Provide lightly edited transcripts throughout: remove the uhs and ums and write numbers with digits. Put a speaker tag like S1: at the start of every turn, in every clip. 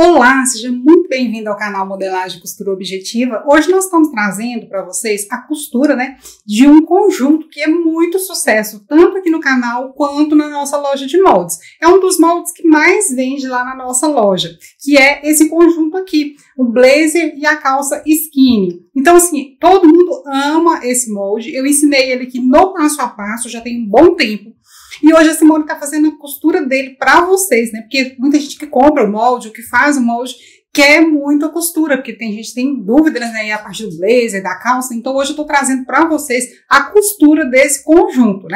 S1: Olá, seja muito bem-vindo ao canal Modelagem Costura Objetiva. Hoje nós estamos trazendo para vocês a costura, de um conjunto que é muito sucesso, tanto aqui no canal quanto na nossa loja de moldes. É um dos moldes que mais vende lá na nossa loja, que é esse conjunto aqui, o blazer e a calça skinny. Então, assim, todo mundo ama esse molde. Eu ensinei ele aqui no passo a passo, já tem um bom tempo. E hoje a Simone tá fazendo a costura dele para vocês, Porque muita gente que compra o molde, ou que faz o molde, quer muito a costura, porque tem gente que tem dúvidas, a parte do blazer, da calça. Então hoje eu tô trazendo para vocês a costura desse conjunto,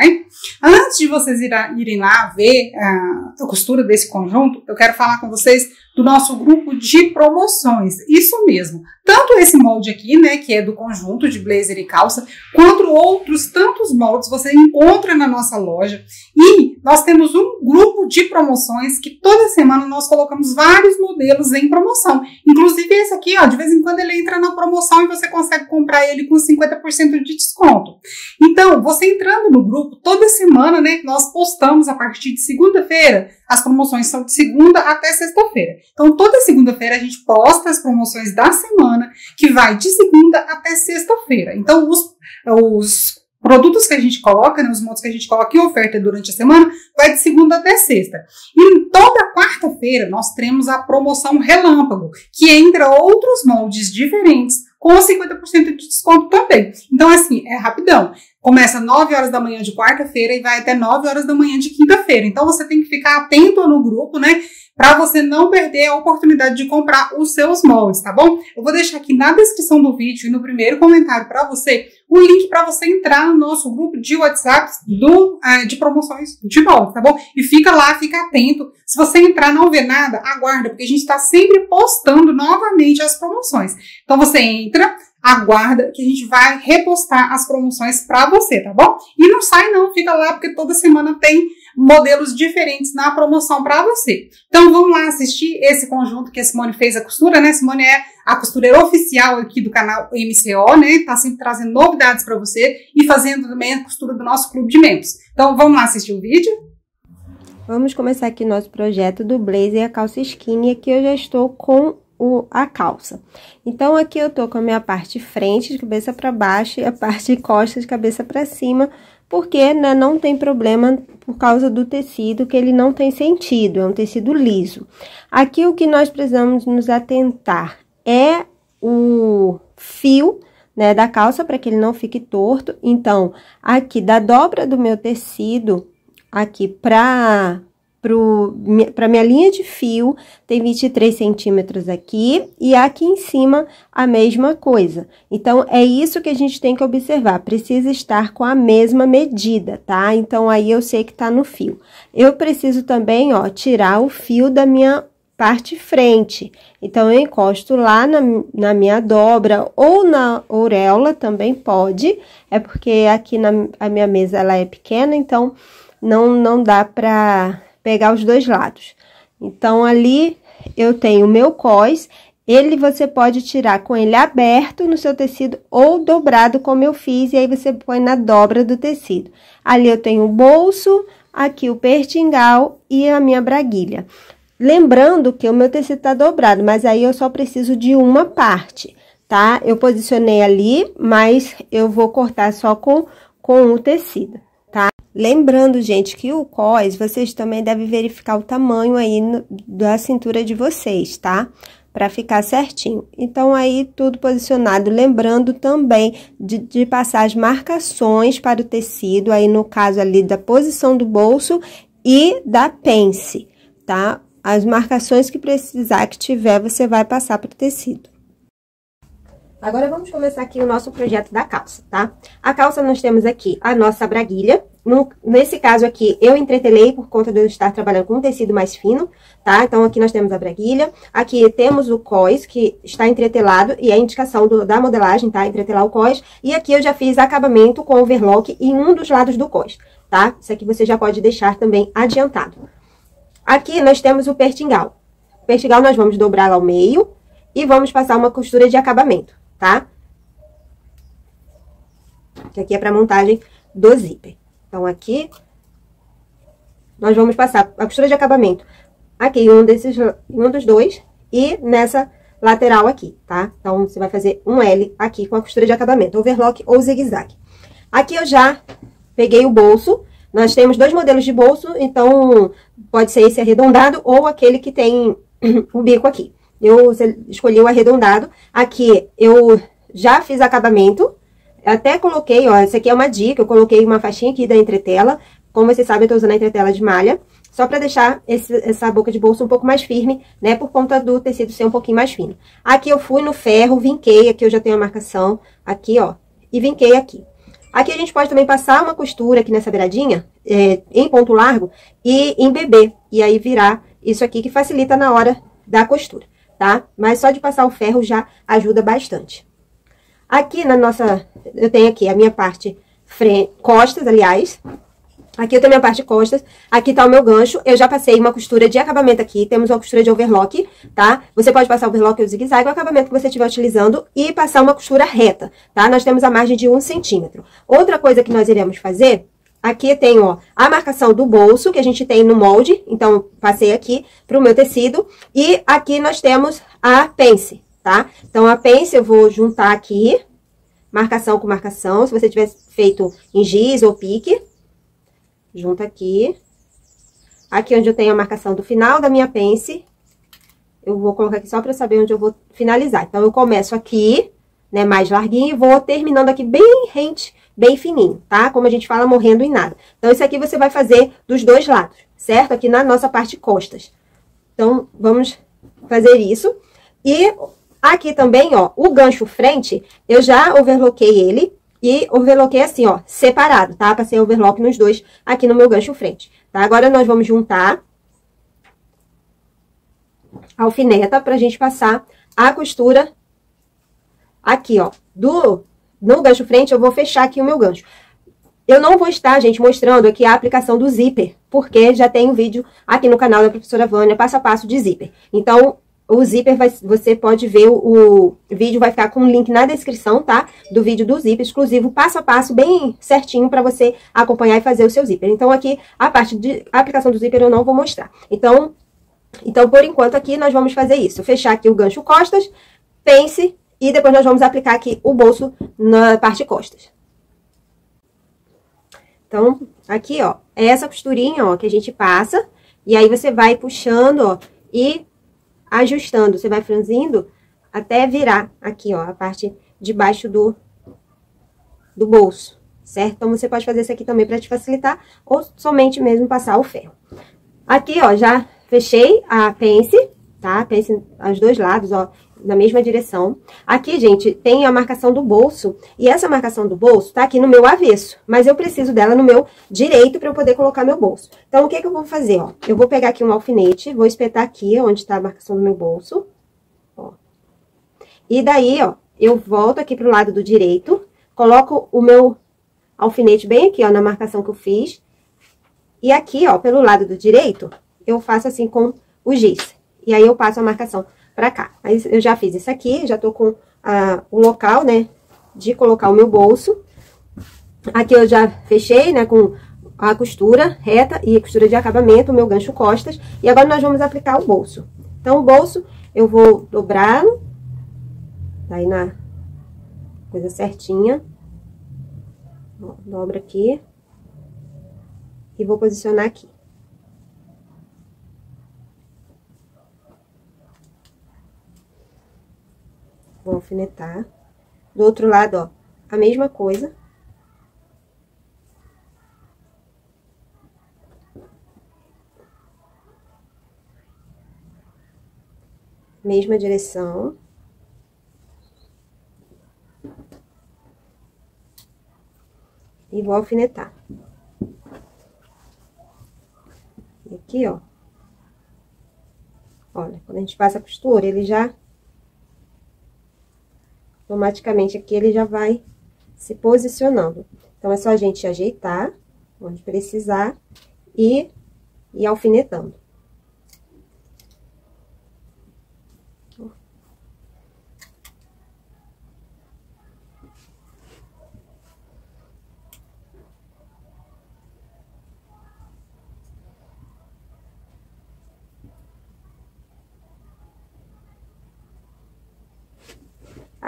S1: Antes de vocês irem lá ver a costura desse conjunto, eu quero falar com vocês do nosso grupo de promoções. Isso mesmo. Tanto esse molde aqui, que é do conjunto de blazer e calça, quanto outros tantos moldes você encontra na nossa loja. E nós temos um grupo de promoções que toda semana nós colocamos vários modelos em promoção. Inclusive esse aqui, de vez em quando ele entra na promoção e você consegue comprar ele com 50% de desconto. Então, você entrando no grupo, toda semana, nós postamos a partir de segunda-feira. As promoções são de segunda até sexta-feira. Então, toda segunda-feira a gente posta as promoções da semana, que vai de segunda até sexta-feira. Então, os produtos que a gente coloca, os moldes que a gente coloca em oferta durante a semana, vai de segunda até sexta. E toda quarta-feira nós temos a promoção Relâmpago, que entra outros moldes diferentes, com 50% de desconto também. Então, assim, é rapidão. Começa às 9 horas da manhã de quarta-feira e vai até 9 horas da manhã de quinta-feira. Então, você tem que ficar atento no grupo, para você não perder a oportunidade de comprar os seus moldes, tá bom? Eu vou deixar aqui na descrição do vídeo e no primeiro comentário para você o link para você entrar no nosso grupo de WhatsApp de promoções de moldes, tá bom? E fica lá, fica atento. Se você entrar e não ver nada, aguarda, porque a gente está sempre postando novamente as promoções. Então, você entra, aguarda que a gente vai repostar as promoções para você, tá bom? E não sai não, fica lá, porque toda semana tem modelos diferentes na promoção para você. Então, vamos lá assistir esse conjunto que a Simone fez a costura, Simone é a costureira oficial aqui do canal MCO, Tá sempre trazendo novidades para você e fazendo também a costura do nosso clube de membros. Então, vamos lá assistir o vídeo?
S2: Vamos começar aqui nosso projeto do blazer e a calça skinny. Aqui eu já estou com a calça. Então, aqui eu tô com a minha parte frente de cabeça para baixo e a parte de costas de cabeça para cima, porque não tem problema por causa do tecido, que ele não tem sentido, é um tecido liso. Aqui o que nós precisamos nos atentar é o fio, da calça, para que ele não fique torto. Então, aqui da dobra do meu tecido, aqui para minha linha de fio, tem 23 centímetros aqui, e aqui em cima a mesma coisa. Então, é isso que a gente tem que observar, precisa estar com a mesma medida, tá? Então, aí eu sei que tá no fio. Eu preciso também, tirar o fio da minha parte frente. Então, eu encosto lá na minha dobra, ou na auréola também pode, é porque aqui a minha mesa ela é pequena, então não dá pra pegar os dois lados. Então, ali eu tenho o meu cós, você pode tirar com ele aberto no seu tecido ou dobrado, como eu fiz, e aí você põe na dobra do tecido. Ali eu tenho o bolso, aqui o pertingal e a minha braguilha. Lembrando que o meu tecido tá dobrado, mas aí eu só preciso de uma parte, tá? Eu posicionei ali, mas eu vou cortar só com o tecido. Lembrando, gente, que o cós, vocês também devem verificar o tamanho aí da cintura de vocês, tá? Pra ficar certinho. Então, aí, tudo posicionado. Lembrando também de passar as marcações para o tecido, aí no caso ali da posição do bolso e da pence, tá? As marcações que precisar que tiver, você vai passar para o tecido. Agora, vamos começar aqui o nosso projeto da calça, tá? A calça, nós temos aqui a nossa braguilha. Nesse caso aqui, eu entretelei por conta de eu estar trabalhando com um tecido mais fino, tá? Então, aqui nós temos a braguilha. Aqui temos o cós, que está entretelado, e é a indicação da modelagem, tá? Entretelar o cós. E aqui eu já fiz acabamento com overlock em um dos lados do cós, tá? Isso aqui você já pode deixar também adiantado. Aqui nós temos o pertingal. O pertingal nós vamos dobrar ao meio e vamos passar uma costura de acabamento, tá? Que aqui é para montagem do zíper. Então, aqui, nós vamos passar a costura de acabamento aqui em um dos dois e nessa lateral aqui, tá? Então, você vai fazer um L aqui com a costura de acabamento, overlock ou zigue-zague. Aqui eu já peguei o bolso. Nós temos 2 modelos de bolso, então pode ser esse arredondado ou aquele que tem o bico aqui. Eu escolhi o arredondado. Aqui eu já fiz acabamento, até coloquei, ó, essa aqui é uma dica, eu coloquei uma faixinha aqui da entretela. Como vocês sabem, eu tô usando a entretela de malha, só pra deixar essa boca de bolso um pouco mais firme, né, por conta do tecido ser um pouquinho mais fino. Aqui eu fui no ferro, vinquei, aqui eu já tenho a marcação, aqui, ó, e vinquei aqui. Aqui a gente pode também passar uma costura aqui nessa beiradinha, em ponto largo, e embeber, e aí virar isso aqui, que facilita na hora da costura, tá? Mas só de passar o ferro já ajuda bastante. Aqui na nossa, eu tenho aqui a minha parte costas, aliás. Aqui eu tenho minha parte costas, aqui tá o meu gancho, eu já passei uma costura de acabamento aqui, temos uma costura de overlock, tá? Você pode passar o overlock ou zigue-zague, o acabamento que você estiver utilizando, e passar uma costura reta, tá? Nós temos a margem de 1 centímetro. Outra coisa que nós iremos fazer, aqui tem, ó, a marcação do bolso, que a gente tem no molde, então, passei aqui pro meu tecido, e aqui nós temos a pence, tá? Então, a pence eu vou juntar aqui, marcação com marcação, se você tiver feito em giz ou pique, junta aqui. Aqui onde eu tenho a marcação do final da minha pence, eu vou colocar aqui só pra saber onde eu vou finalizar. Então, eu começo aqui, né, mais larguinho, e vou terminando aqui bem rente, bem fininho, tá? Como a gente fala, morrendo em nada. Então, isso aqui você vai fazer dos 2 lados, certo? Aqui na nossa parte costas. Então, vamos fazer isso. E aqui também, ó, o gancho frente, eu já overloquei ele. E overloquei assim, ó, separado, tá? Passei overlock nos 2 aqui no meu gancho frente, tá? Agora, nós vamos juntar a alfineta pra gente passar a costura aqui, ó. No gancho frente, eu vou fechar aqui o meu gancho. Eu não vou estar, gente, mostrando aqui a aplicação do zíper, porque já tem um vídeo aqui no canal da professora Vânia, passo a passo de zíper. Então, o zíper, você pode ver, o vídeo vai ficar com um link na descrição, tá? Do vídeo do zíper, exclusivo, passo a passo, bem certinho, pra você acompanhar e fazer o seu zíper. Então, aqui, a parte de aplicação do zíper eu não vou mostrar. Então, por enquanto, aqui, nós vamos fazer isso. Fechar aqui o gancho costas, pence, e depois nós vamos aplicar aqui o bolso na parte costas. Então, aqui, ó, é essa costurinha, ó, que a gente passa, e aí você vai puxando, ó, e ajustando, você vai franzindo até virar aqui, ó, a parte de baixo do bolso, certo? Então, você pode fazer isso aqui também pra te facilitar, ou somente mesmo passar o ferro. Aqui, ó, já fechei a pence, tá? Pence aos 2 lados, ó, na mesma direção. Aqui, gente, tem a marcação do bolso, e essa marcação do bolso tá aqui no meu avesso, mas eu preciso dela no meu direito pra eu poder colocar meu bolso. Então, o que que eu vou fazer, ó? Eu vou pegar aqui um alfinete, vou espetar aqui, onde tá a marcação do meu bolso, ó. E daí, ó, eu volto aqui pro lado do direito, coloco o meu alfinete bem aqui, ó, na marcação que eu fiz, e aqui, ó, pelo lado do direito, eu faço assim com o giz, e aí eu passo a marcação pra cá. Mas eu já fiz isso aqui, já tô com o local, né, de colocar o meu bolso. Aqui eu já fechei, né, com a costura reta e a costura de acabamento, o meu gancho costas. E agora nós vamos aplicar o bolso. Então, o bolso eu vou dobrar, aí na coisa certinha. Ó, dobra aqui. E vou posicionar aqui. Vou alfinetar. Do outro lado, ó, a mesma coisa. Mesma direção. E vou alfinetar. E aqui, ó. Olha, quando a gente passa a costura, ele já... automaticamente aqui ele já vai se posicionando. Então, é só a gente ajeitar onde precisar e ir alfinetando.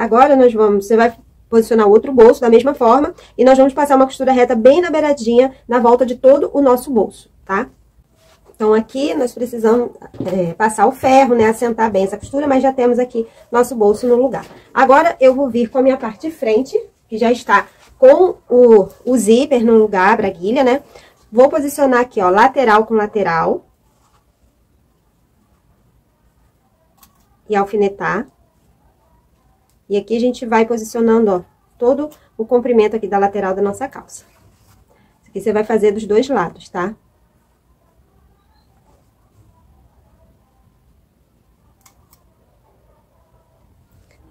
S2: Agora, você vai posicionar o outro bolso da mesma forma e nós vamos passar uma costura reta bem na beiradinha, na volta de todo o nosso bolso, tá? Então, aqui nós precisamos passar o ferro, né, assentar bem essa costura, mas já temos aqui nosso bolso no lugar. Agora, eu vou vir com a minha parte de frente, que já está com o zíper no lugar, a braguilha, né? Vou posicionar aqui, ó, lateral com lateral. E alfinetar. E aqui a gente vai posicionando, ó, todo o comprimento aqui da lateral da nossa calça. Isso aqui você vai fazer dos dois lados, tá?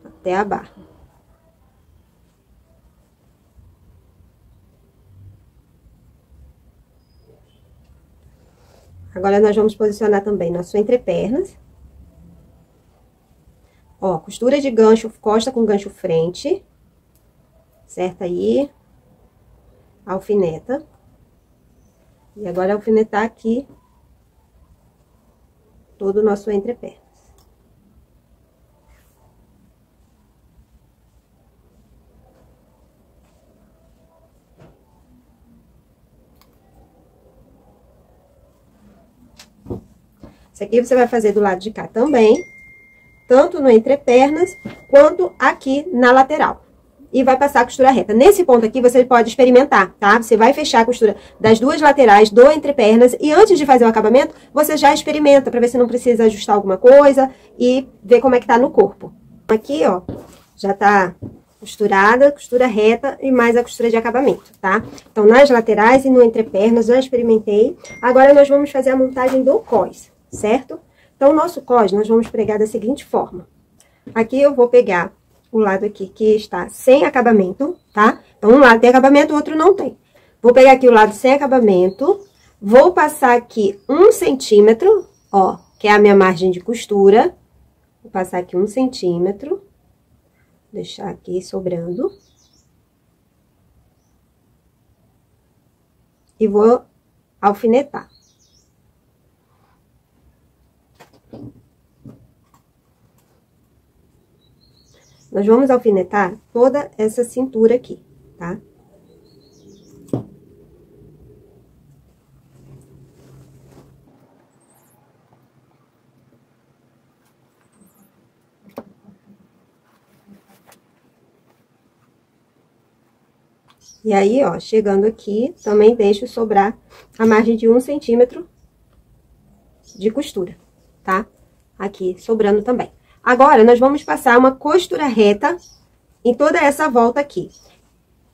S2: Até a barra. Agora, nós vamos posicionar também nosso entrepernas. Ó, costura de gancho, costa com gancho frente. Certo aí. Alfineta. E agora, alfinetar aqui todo o nosso entrepernas. Isso aqui você vai fazer do lado de cá também, tanto no entrepernas, quanto aqui na lateral. E vai passar a costura reta. Nesse ponto aqui, você pode experimentar, tá? Você vai fechar a costura das duas laterais do entrepernas e antes de fazer o acabamento, você já experimenta pra ver se não precisa ajustar alguma coisa e ver como é que tá no corpo. Aqui, ó, já tá costurada, costura reta e mais a costura de acabamento, tá? Então, nas laterais e no entrepernas, já experimentei. Agora, nós vamos fazer a montagem do cós, certo? Então, o nosso cós, nós vamos pregar da seguinte forma. Aqui eu vou pegar o lado aqui que está sem acabamento, tá? Então, um lado tem acabamento, o outro não tem. Vou pegar aqui o lado sem acabamento, vou passar aqui 1 centímetro, ó, que é a minha margem de costura. Vou passar aqui 1 centímetro, deixar aqui sobrando. E vou alfinetar. Nós vamos alfinetar toda essa cintura aqui, tá? E aí, ó, chegando aqui, também deixo sobrar a margem de 1 centímetro de costura, tá? Aqui, sobrando também. Agora, nós vamos passar uma costura reta em toda essa volta aqui.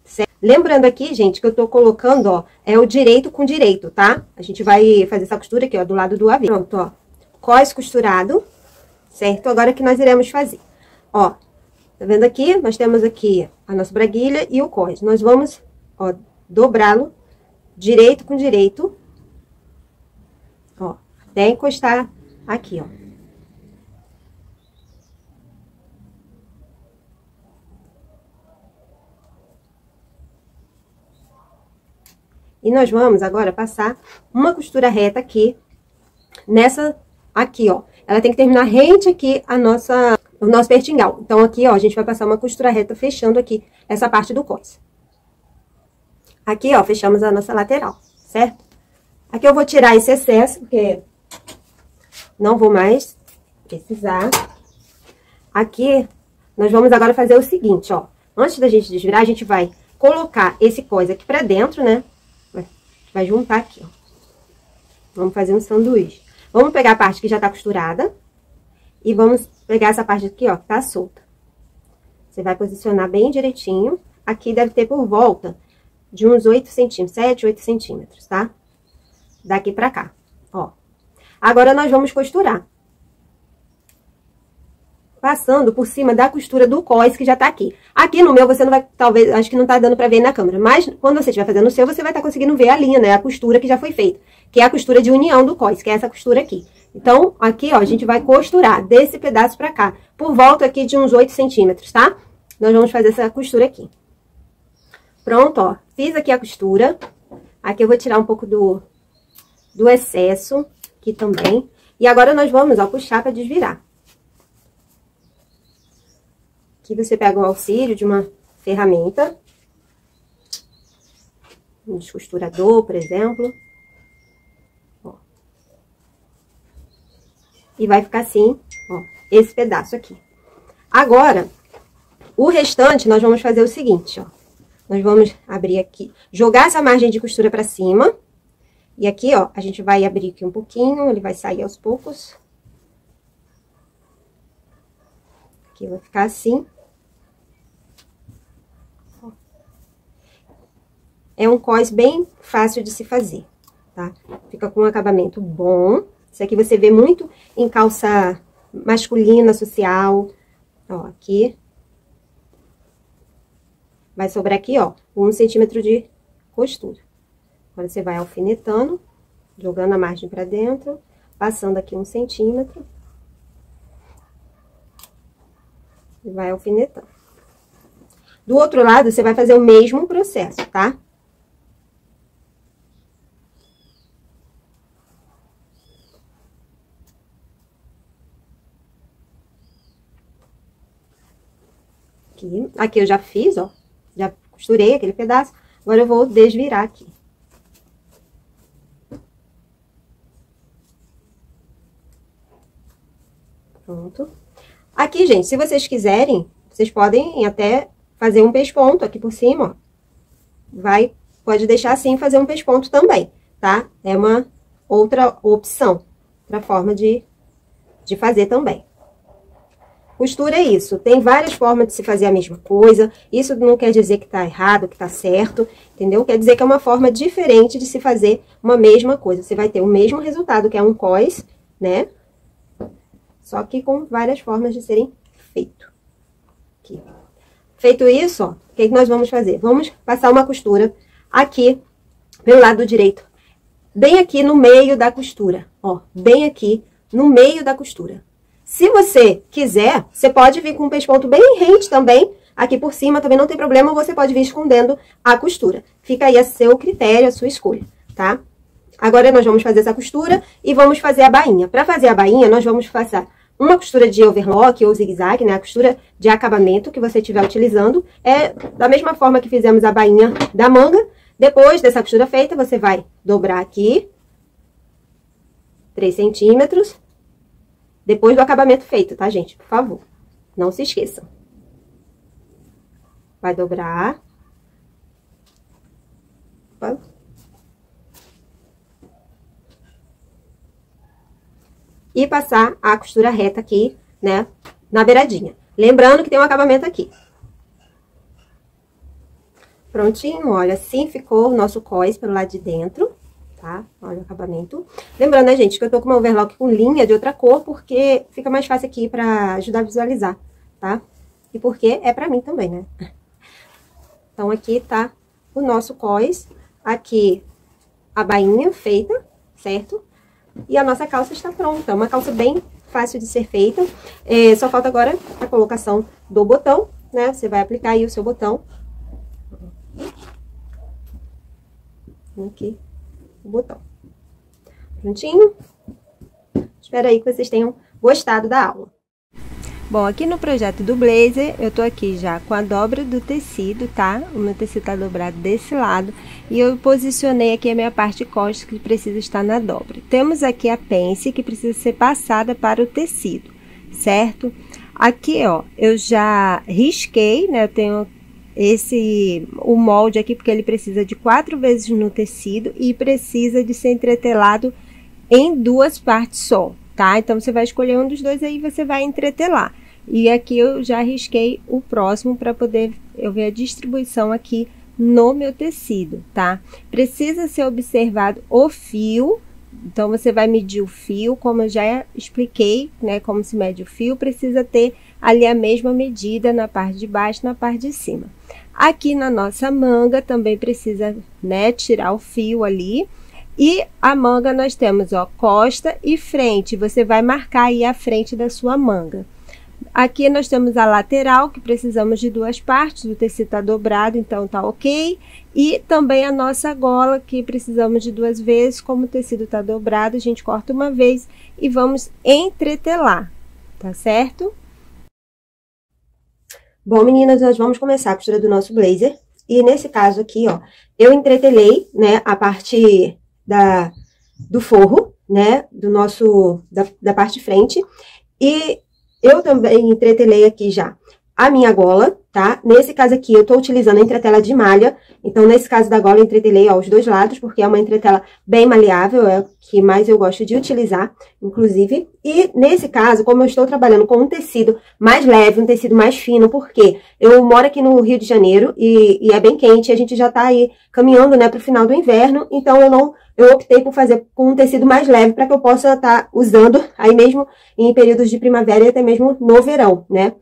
S2: Certo? Lembrando aqui, gente, que eu tô colocando, ó, é o direito com direito, tá? A gente vai fazer essa costura aqui, ó, do lado do avesso. Pronto, ó. Cós costurado, certo? Agora, o que nós iremos fazer? Ó, tá vendo aqui? Nós temos aqui a nossa braguilha e o cós. Nós vamos, ó, dobrá-lo direito com direito, ó, até encostar aqui, ó. E nós vamos agora passar uma costura reta aqui, nessa, aqui, ó. Ela tem que terminar rente aqui o nosso pertingal. Então, aqui, ó, a gente vai passar uma costura reta fechando aqui essa parte do cós. Aqui, ó, fechamos a nossa lateral, certo? Aqui eu vou tirar esse excesso, porque não vou mais precisar. Aqui, nós vamos agora fazer o seguinte, ó. Antes da gente desvirar, a gente vai colocar esse cós aqui pra dentro, né? Vai juntar aqui, ó. Vamos fazer um sanduíche. Vamos pegar a parte que já tá costurada. E vamos pegar essa parte aqui, ó, que tá solta. Você vai posicionar bem direitinho. Aqui deve ter por volta de uns 8 centímetros, 7, 8 centímetros, tá? Daqui pra cá, ó. Agora, nós vamos costurar. Passando por cima da costura do cós que já tá aqui. Aqui no meu, você não vai, talvez, acho que não tá dando pra ver na câmera. Mas, quando você estiver fazendo o seu, você vai estar conseguindo ver a linha, né? A costura que já foi feita. Que é a costura de união do cós, que é essa costura aqui. Então, aqui, ó, a gente vai costurar desse pedaço pra cá. Por volta aqui de uns 8 centímetros, tá? Nós vamos fazer essa costura aqui. Pronto, ó. Fiz aqui a costura. Aqui eu vou tirar um pouco do excesso. Aqui também. E agora nós vamos, ó, puxar pra desvirar. Aqui você pega o auxílio de uma ferramenta, um descosturador, por exemplo. Ó. E vai ficar assim, ó, esse pedaço aqui. Agora, o restante nós vamos fazer o seguinte, ó. Nós vamos abrir aqui, jogar essa margem de costura pra cima. E aqui, ó, a gente vai abrir aqui um pouquinho, ele vai sair aos poucos. Aqui vai ficar assim. É um cós bem fácil de se fazer, tá? Fica com um acabamento bom. Isso aqui você vê muito em calça masculina, social. Ó, aqui. Vai sobrar aqui, ó, 1 centímetro de costura. Agora, você vai alfinetando, jogando a margem pra dentro, passando aqui 1 centímetro. E vai alfinetando. Do outro lado, você vai fazer o mesmo processo, tá? Aqui eu já fiz, ó. Já costurei aquele pedaço. Agora eu vou desvirar aqui. Pronto. Aqui, gente, se vocês quiserem, vocês podem até fazer um pesponto aqui por cima, ó. Pode deixar assim, fazer um pesponto também, tá? É uma outra opção, outra forma de fazer também. Costura é isso, tem várias formas de se fazer a mesma coisa, isso não quer dizer que tá errado, que tá certo, entendeu? Quer dizer que é uma forma diferente de se fazer uma mesma coisa. Você vai ter o mesmo resultado, que é um cós, né? Só que com várias formas de serem feito. Aqui. Feito isso, ó, o que nós vamos fazer? Vamos passar uma costura aqui, pelo lado direito, bem aqui no meio da costura, ó, bem aqui no meio da costura. Se você quiser, você pode vir com um pesponto bem rente também, aqui por cima, também não tem problema, você pode vir escondendo a costura. Fica aí a seu critério, a sua escolha, tá? Agora, nós vamos fazer essa costura e vamos fazer a bainha. Para fazer a bainha, nós vamos passar uma costura de overlock ou zigue-zague, né? A costura de acabamento que você estiver utilizando. É da mesma forma que fizemos a bainha da manga. Depois dessa costura feita, você vai dobrar aqui 3 centímetros. Depois do acabamento feito, tá, gente? Por favor, não se esqueçam. Vai dobrar. Opa. E passar a costura reta aqui, né, na beiradinha. Lembrando que tem um acabamento aqui. Prontinho, olha, assim ficou o nosso cós pelo lado de dentro. Tá? Olha o acabamento. Lembrando, né, gente, que eu tô com uma overlock com linha de outra cor, porque fica mais fácil aqui pra ajudar a visualizar, tá? E porque é pra mim também, né? Então, aqui tá o nosso cós, aqui a bainha feita, certo? E a nossa calça está pronta, uma calça bem fácil de ser feita. Só falta agora a colocação do botão, né? Você vai aplicar aí o seu botão. Aqui. O botão. Prontinho? Espero aí que vocês tenham gostado da aula.
S3: Bom, aqui no projeto do blazer, eu tô aqui já com a dobra do tecido, tá? O meu tecido tá dobrado desse lado. E eu posicionei aqui a minha parte costa que precisa estar na dobra. Temos aqui a pence que precisa ser passada para o tecido, certo? Aqui, ó, eu já risquei, né? Eu tenho o molde aqui, porque ele precisa de 4 vezes no tecido e precisa de ser entretelado em 2 partes só, tá? Então, você vai escolher um dos dois aí e você vai entretelar. E aqui eu já risquei o próximo para poder eu ver a distribuição aqui no meu tecido, tá? Precisa ser observado o fio, então você vai medir o fio, como eu já expliquei, né? Como se mede o fio, precisa ter ali a mesma medida na parte de baixo e na parte de cima. Aqui na nossa manga também precisa, né, tirar o fio ali. E a manga nós temos, ó, costa e frente. Você vai marcar aí a frente da sua manga. Aqui nós temos a lateral, que precisamos de 2 partes. O tecido tá dobrado, então tá ok. E também a nossa gola, que precisamos de 2 vezes. Como o tecido tá dobrado, a gente corta uma vez e vamos entretelar, tá certo?
S2: Bom, meninas, nós vamos começar a costura do nosso blazer. E nesse caso aqui, ó, eu entretelhei, né, a parte do forro, né, da parte de frente. E eu também entretelei aqui já a minha gola, tá? Nesse caso aqui, eu tô utilizando a entretela de malha. Então, nesse caso da gola, eu entretelei, ó, os dois lados, porque é uma entretela bem maleável, é o que mais eu gosto de utilizar, inclusive. E, nesse caso, como eu estou trabalhando com um tecido mais leve, um tecido mais fino, porque eu moro aqui no Rio de Janeiro e é bem quente, a gente já tá aí caminhando, né, pro final do inverno, então eu optei por fazer com um tecido mais leve, para que eu possa estar usando aí mesmo em períodos de primavera e até mesmo no verão, né?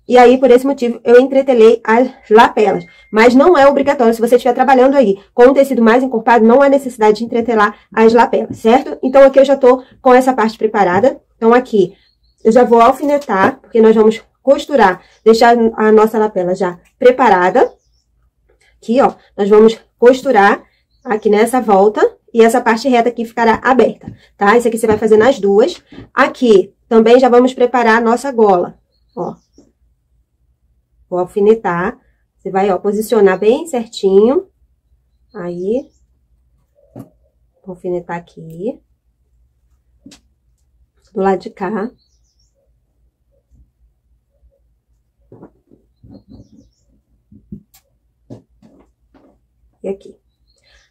S2: E aí, por esse motivo, eu entretelei as lapelas. Mas não é obrigatório, se você estiver trabalhando aí com um tecido mais encorpado, não há necessidade de entretelar as lapelas, certo? Então, aqui eu já tô com essa parte preparada. Então, aqui, eu já vou alfinetar, porque nós vamos costurar, deixar a nossa lapela já preparada. Aqui, ó, nós vamos costurar aqui nessa volta, e essa parte reta aqui ficará aberta, tá? Isso aqui você vai fazer nas duas. Aqui, também já vamos preparar a nossa gola, ó. Vou alfinetar, você vai, ó, posicionar bem certinho, aí, vou alfinetar aqui, do lado de cá. E aqui.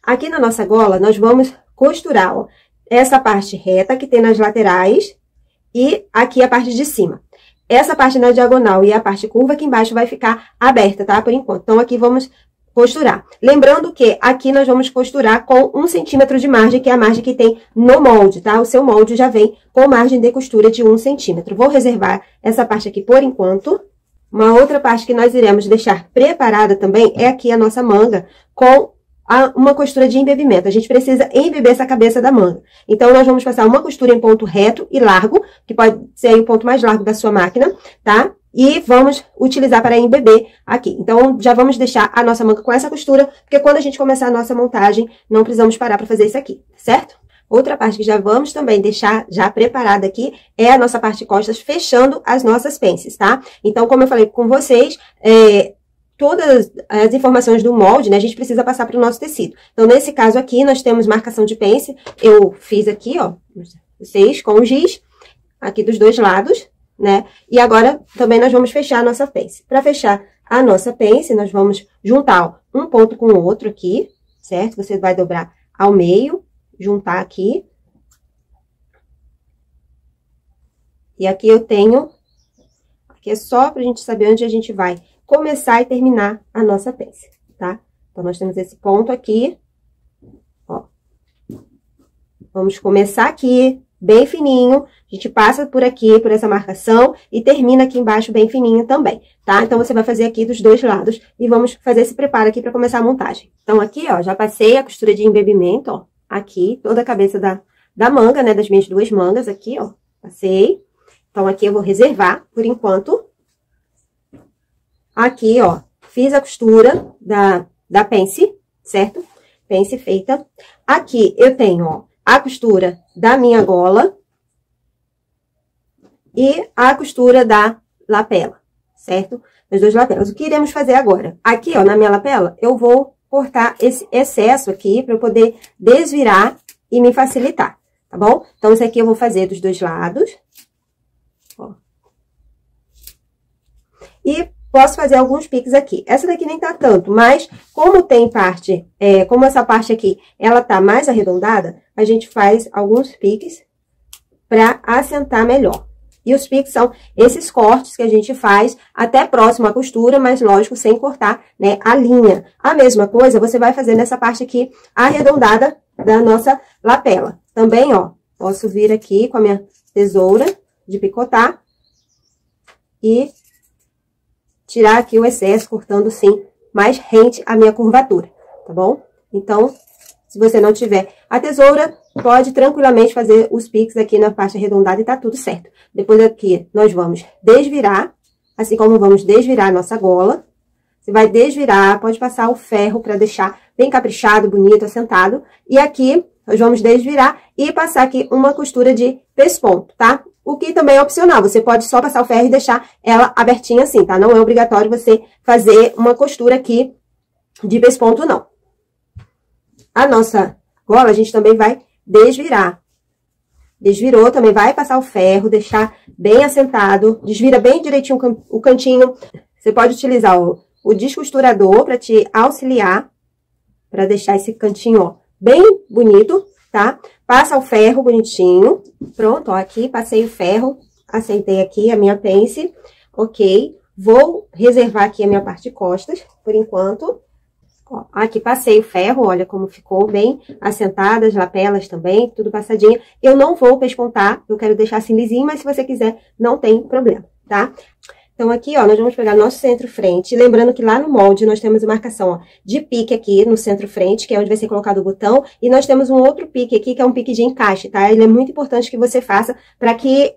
S2: Aqui na nossa gola, nós vamos costurar, ó, essa parte reta que tem nas laterais e aqui a parte de cima. Essa parte na diagonal e a parte curva aqui embaixo vai ficar aberta, tá? Por enquanto. Então, aqui vamos costurar. Lembrando que aqui nós vamos costurar com 1 centímetro de margem, que é a margem que tem no molde, tá? O seu molde já vem com margem de costura de 1 centímetro. Vou reservar essa parte aqui por enquanto. Uma outra parte que nós iremos deixar preparada também é aqui a nossa manga com uma costura de embebimento. A gente precisa embeber essa cabeça da manga. Então, nós vamos passar uma costura em ponto reto e largo, que pode ser aí o ponto mais largo da sua máquina, tá? E vamos utilizar para embeber aqui. Então, já vamos deixar a nossa manga com essa costura, porque quando a gente começar a nossa montagem, não precisamos parar para fazer isso aqui, certo? Outra parte que já vamos também deixar já preparada aqui é a nossa parte de costas, fechando as nossas pences, tá? Então, como eu falei com vocês, todas as informações do molde, né, a gente precisa passar para o nosso tecido. Então, nesse caso aqui, nós temos marcação de pence. Eu fiz aqui, ó, vocês com o giz, aqui dos dois lados, né? E agora, também nós vamos fechar a nossa pence. Para fechar a nossa pence, nós vamos juntar, ó, um ponto com o outro aqui, certo? Você vai dobrar ao meio, juntar aqui. E aqui eu tenho, aqui é só pra gente saber onde a gente vai começar e terminar a nossa pence, tá? Então, nós temos esse ponto aqui, ó. Vamos começar aqui, bem fininho, a gente passa por aqui, por essa marcação, e termina aqui embaixo bem fininho também, tá? Então, você vai fazer aqui dos dois lados, e vamos fazer esse preparo aqui para começar a montagem. Então, aqui, ó, já passei a costura de embebimento, ó, aqui, toda a cabeça da manga, né, das minhas duas mangas aqui, ó, passei. Então, aqui eu vou reservar, por enquanto. Aqui, ó, fiz a costura da pence, certo? Pence feita. Aqui eu tenho, ó, a costura da minha gola e a costura da lapela, certo? As duas lapelas. O que iremos fazer agora? Aqui, ó, na minha lapela, eu vou cortar esse excesso aqui para eu poder desvirar e me facilitar, tá bom? Então, isso aqui eu vou fazer dos dois lados, ó. E posso fazer alguns piques aqui. Essa daqui nem tá tanto, mas como tem parte, como essa parte aqui, ela tá mais arredondada, a gente faz alguns piques pra assentar melhor. E os piques são esses cortes que a gente faz até próximo à costura, mas lógico, sem cortar, né, a linha. A mesma coisa você vai fazer nessa parte aqui arredondada da nossa lapela. Também, ó, posso vir aqui com a minha tesoura de picotar e tirar aqui o excesso, cortando sim mais rente à minha curvatura, tá bom? Então, se você não tiver a tesoura, pode tranquilamente fazer os piques aqui na parte arredondada e tá tudo certo. Depois aqui, nós vamos desvirar, assim como vamos desvirar a nossa gola. Você vai desvirar, pode passar o ferro para deixar bem caprichado, bonito, assentado. E aqui, nós vamos desvirar e passar aqui uma costura de pesponto, tá? O que também é opcional, você pode só passar o ferro e deixar ela abertinha assim, tá? Não é obrigatório você fazer uma costura aqui de pesponto, não. A nossa gola, a gente também vai desvirar. Desvirou, também vai passar o ferro, deixar bem assentado, desvira bem direitinho o cantinho. Você pode utilizar o descosturador para te auxiliar, para deixar esse cantinho, ó, bem bonito, tá? Passa o ferro bonitinho. Pronto, ó, aqui passei o ferro, assentei aqui a minha pence, ok? Vou reservar aqui a minha parte de costas, por enquanto. Ó, aqui passei o ferro, olha como ficou bem assentada, as lapelas também, tudo passadinho. Eu não vou pespontar, eu quero deixar assim lisinho, mas se você quiser, não tem problema, tá? Então, aqui, ó, nós vamos pegar nosso centro-frente. Lembrando que lá no molde nós temos a marcação, ó, de pique aqui no centro-frente, que é onde vai ser colocado o botão. E nós temos um outro pique aqui, que é um pique de encaixe, tá? Ele é muito importante que você faça para que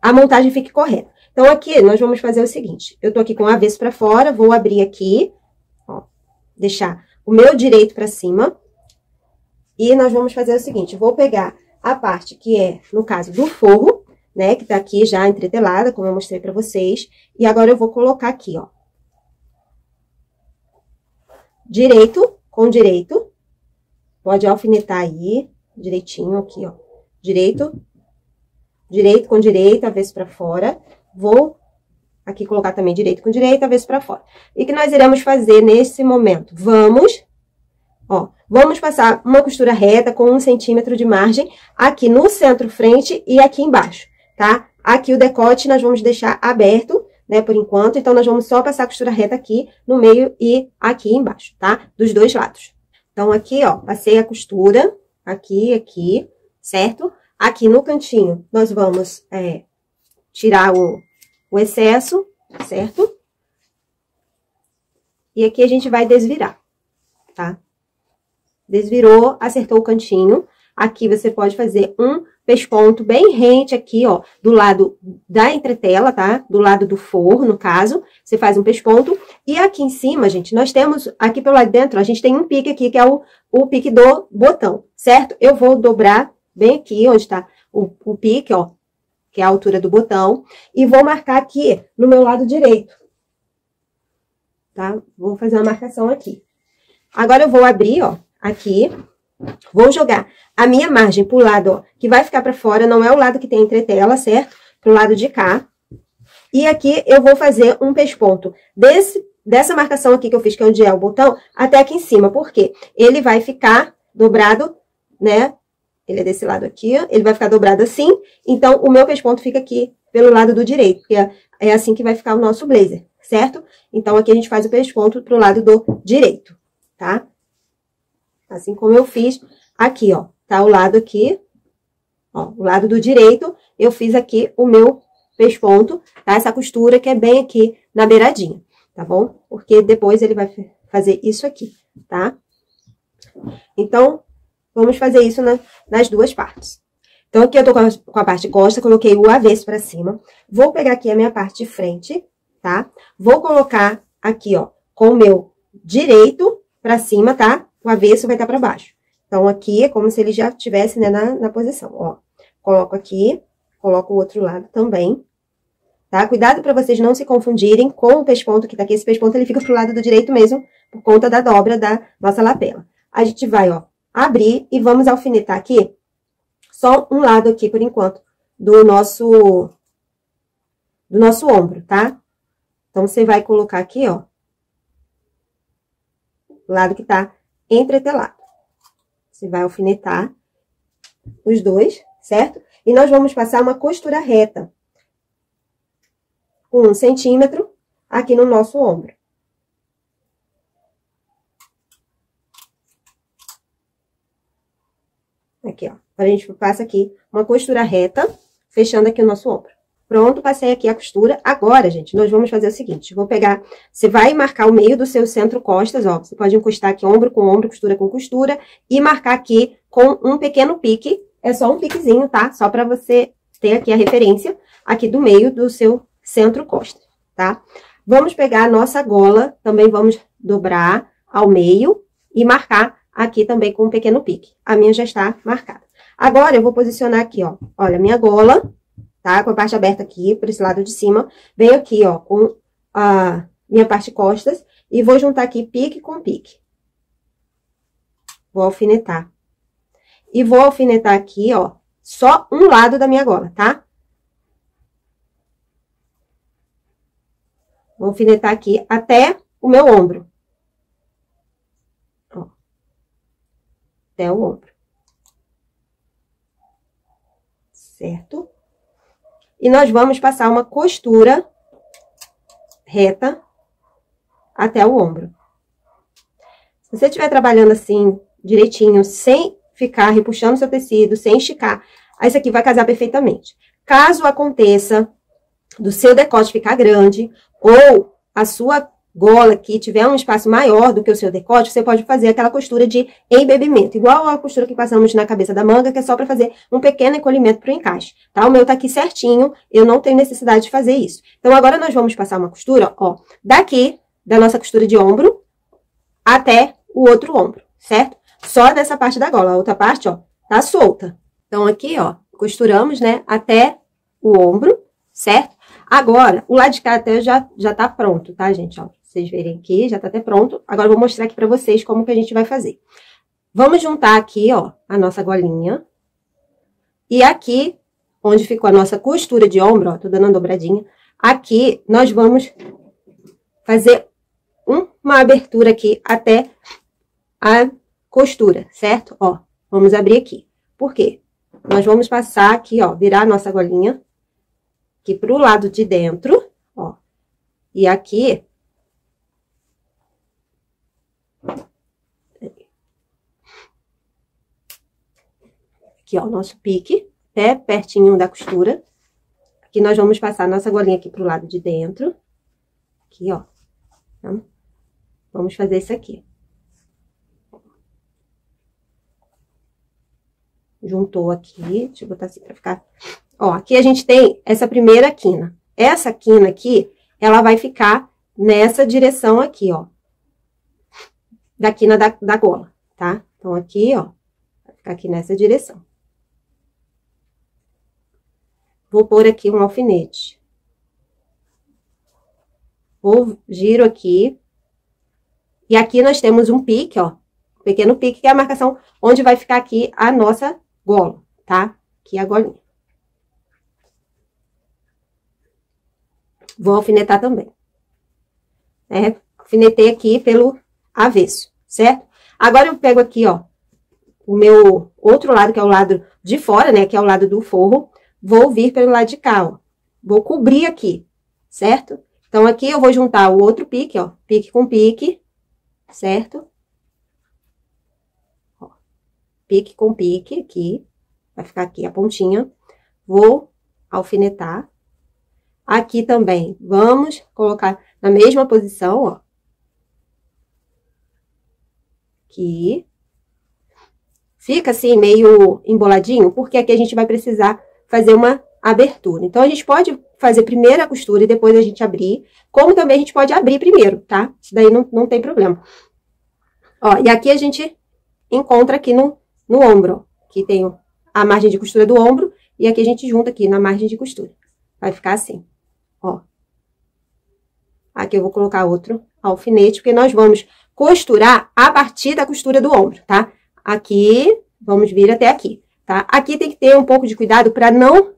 S2: a montagem fique correta. Então, aqui nós vamos fazer o seguinte. Eu tô aqui com o avesso para fora, vou abrir aqui, ó, deixar o meu direito para cima. E nós vamos fazer o seguinte, vou pegar a parte que é, no caso, do forro, né, que tá aqui já entretelada, como eu mostrei pra vocês. E agora eu vou colocar aqui, ó. Direito com direito. Pode alfinetar aí, direitinho aqui, ó. Direito com direito, avesso pra fora. Vou aqui colocar também direito com direito, avesso pra fora. E o que nós iremos fazer nesse momento? Vamos passar uma costura reta com 1 centímetro de margem aqui no centro-frente e aqui embaixo. Tá? Aqui o decote nós vamos deixar aberto, né, por enquanto. Então, nós vamos só passar a costura reta aqui no meio e aqui embaixo, tá? Dos dois lados. Então, aqui, ó, passei a costura aqui, certo? Aqui no cantinho, nós vamos tirar o excesso, certo? E aqui a gente vai desvirar, tá? Desvirou, acertou o cantinho. Aqui você pode fazer um pesponto bem rente aqui, ó, do lado da entretela, tá? Do lado do forro, no caso. Você faz um pesponto. E aqui em cima, gente, nós temos, aqui pelo lado de dentro, a gente tem um pique aqui, que é o pique do botão, certo? Eu vou dobrar bem aqui, onde tá o pique, ó, que é a altura do botão. E vou marcar aqui no meu lado direito, tá? Vou fazer uma marcação aqui. Agora eu vou abrir, ó, aqui. Vou jogar a minha margem pro lado, ó, que vai ficar pra fora, não é o lado que tem entretela, certo? Pro lado de cá. E aqui eu vou fazer um pesponto dessa marcação aqui que eu fiz, que é onde é o botão, até aqui em cima. Por quê? Ele vai ficar dobrado, né? Ele é desse lado aqui, ó, ele vai ficar dobrado assim. Então, o meu pesponto fica aqui pelo lado do direito, porque é assim que vai ficar o nosso blazer, certo? Então, aqui a gente faz o pesponto pro lado do direito, tá? Assim como eu fiz aqui, ó. Tá o lado aqui, ó, o lado do direito, eu fiz aqui o meu pesponto, tá? Essa costura que é bem aqui na beiradinha, tá bom? Porque depois ele vai fazer isso aqui, tá? Então, vamos fazer isso nas duas partes. Então, aqui eu tô com a parte de costa, coloquei o avesso pra cima. Vou pegar aqui a minha parte de frente, tá? Vou colocar aqui, ó, com o meu direito pra cima, tá? O avesso vai estar pra baixo. Então, aqui é como se ele já estivesse, né, na posição, ó. Coloco aqui, coloco o outro lado também, tá? Cuidado pra vocês não se confundirem com o pesponto que tá aqui. Esse pesponto, ele fica pro lado do direito mesmo, por conta da dobra da nossa lapela. A gente vai, ó, abrir e vamos alfinetar aqui só um lado aqui, por enquanto, do nosso ombro, tá? Então, você vai colocar aqui, ó, o lado que tá entretelado. Você vai alfinetar os dois, certo? E nós vamos passar uma costura reta com 1 centímetro aqui no nosso ombro. Aqui, ó. A gente passa aqui uma costura reta, fechando aqui o nosso ombro. Pronto, passei aqui a costura. Agora, gente, nós vamos fazer o seguinte. Vou pegar, você vai marcar o meio do seu centro-costas, ó. Você pode encostar aqui ombro com ombro, costura com costura. E marcar aqui com um pequeno pique. É só um piquezinho, tá? Só pra você ter aqui a referência aqui do meio do seu centro-costas, tá? Vamos pegar a nossa gola, também vamos dobrar ao meio e marcar aqui também com um pequeno pique. A minha já está marcada. Agora, eu vou posicionar aqui, ó. Olha, a minha gola, tá? Com a parte aberta aqui, por esse lado de cima. Venho aqui, ó, com a minha parte costas e vou juntar aqui pique com pique. Vou alfinetar. E vou alfinetar aqui, ó, só um lado da minha gola, tá? Vou alfinetar aqui até o meu ombro. Ó. Até o ombro. Certo? E nós vamos passar uma costura reta até o ombro. Se você estiver trabalhando assim, direitinho, sem ficar repuxando seu tecido, sem esticar, aí isso aqui vai casar perfeitamente. Caso aconteça do seu decote ficar grande, ou a sua gola aqui tiver um espaço maior do que o seu decote, você pode fazer aquela costura de embebimento, igual a costura que passamos na cabeça da manga, que é só para fazer um pequeno encolhimento para o encaixe, tá? O meu tá aqui certinho, eu não tenho necessidade de fazer isso. Então, agora nós vamos passar uma costura, ó, daqui, da nossa costura de ombro, até o outro ombro, certo? Só dessa parte da gola, a outra parte, ó, tá solta. Então, aqui, ó, costuramos, né, até o ombro, certo? Agora, o lado de cá até já tá pronto, tá, gente? Ó, pra vocês verem aqui, já tá até pronto. Agora, eu vou mostrar aqui pra vocês como que a gente vai fazer. Vamos juntar aqui, ó, a nossa golinha. E aqui, onde ficou a nossa costura de ombro, ó, tô dando uma dobradinha. Aqui, nós vamos fazer uma abertura aqui até a costura, certo? Ó, vamos abrir aqui. Por quê? Nós vamos passar aqui, ó, virar a nossa golinha aqui pro lado de dentro, ó. E aqui ó, o nosso pique, até pertinho da costura. Aqui nós vamos passar a nossa golinha aqui pro lado de dentro. Aqui, ó. Então, vamos fazer isso aqui. Juntou aqui, deixa eu botar assim pra ficar... Ó, aqui a gente tem essa primeira quina. Essa quina aqui, ela vai ficar nessa direção aqui, ó. Da quina da gola, tá? Então, aqui, ó, vai ficar aqui nessa direção. Vou pôr aqui um alfinete. Giro aqui. E aqui nós temos um pique, ó. Um pequeno pique, que é a marcação onde vai ficar aqui a nossa gola, tá? Aqui a golinha. Vou alfinetar também. Alfinetei aqui pelo avesso, certo? Agora, eu pego aqui, ó, o meu outro lado, que é o lado de fora, né? Que é o lado do forro. Vou vir pelo lado de cá, ó. Vou cobrir aqui, certo? Então, aqui eu vou juntar o outro pique, ó. Pique com pique, certo? Ó, pique com pique aqui. Vai ficar aqui a pontinha. Vou alfinetar. Aqui também, vamos colocar na mesma posição, ó. Aqui. Fica assim, meio emboladinho, porque aqui a gente vai precisar fazer uma abertura. Então, a gente pode fazer primeiro a costura e depois a gente abrir, como também a gente pode abrir primeiro, tá? Isso daí não tem problema. Ó, e aqui a gente encontra aqui no ombro, ó. Aqui tem a margem de costura do ombro e aqui a gente junta aqui na margem de costura. Vai ficar assim, ó. Aqui eu vou colocar outro alfinete, porque nós vamos costurar a partir da costura do ombro, tá? Aqui, vamos vir até aqui, tá? Aqui tem que ter um pouco de cuidado para não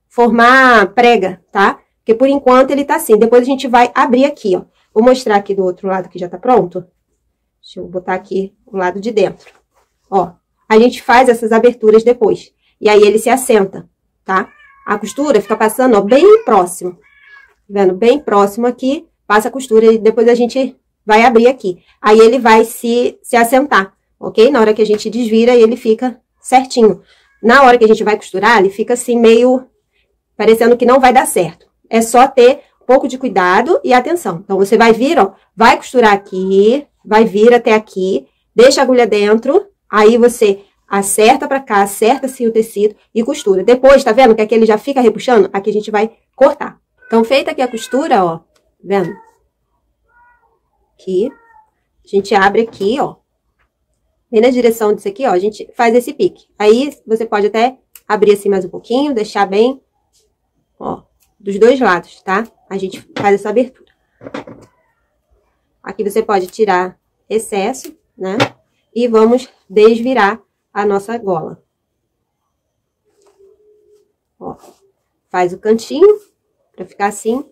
S2: formar prega, tá? Porque por enquanto ele tá assim. Depois a gente vai abrir aqui, ó. Vou mostrar aqui do outro lado que já tá pronto. Deixa eu botar aqui o lado de dentro. Ó, a gente faz essas aberturas depois. E aí ele se assenta, tá? A costura fica passando, ó, bem próximo. Tá vendo? Bem próximo aqui, passa a costura e depois a gente vai abrir aqui. Aí ele vai se assentar, ok? Na hora que a gente desvira, ele fica certinho. Na hora que a gente vai costurar, ele fica assim meio parecendo que não vai dar certo. É só ter um pouco de cuidado e atenção. Então, você vai vir, ó, vai costurar aqui, vai vir até aqui, deixa a agulha dentro, aí você acerta pra cá, acerta assim o tecido e costura. Depois, tá vendo que aqui ele já fica repuxando? Aqui a gente vai cortar. Então, feita aqui a costura, ó, vendo? Aqui, a gente abre aqui, ó, bem na direção disso aqui, ó, a gente faz esse pique. Aí, você pode até abrir assim mais um pouquinho, deixar bem ó, dos dois lados, tá? A gente faz essa abertura. Aqui você pode tirar excesso, né? E vamos desvirar a nossa gola. Ó, faz o cantinho pra ficar assim,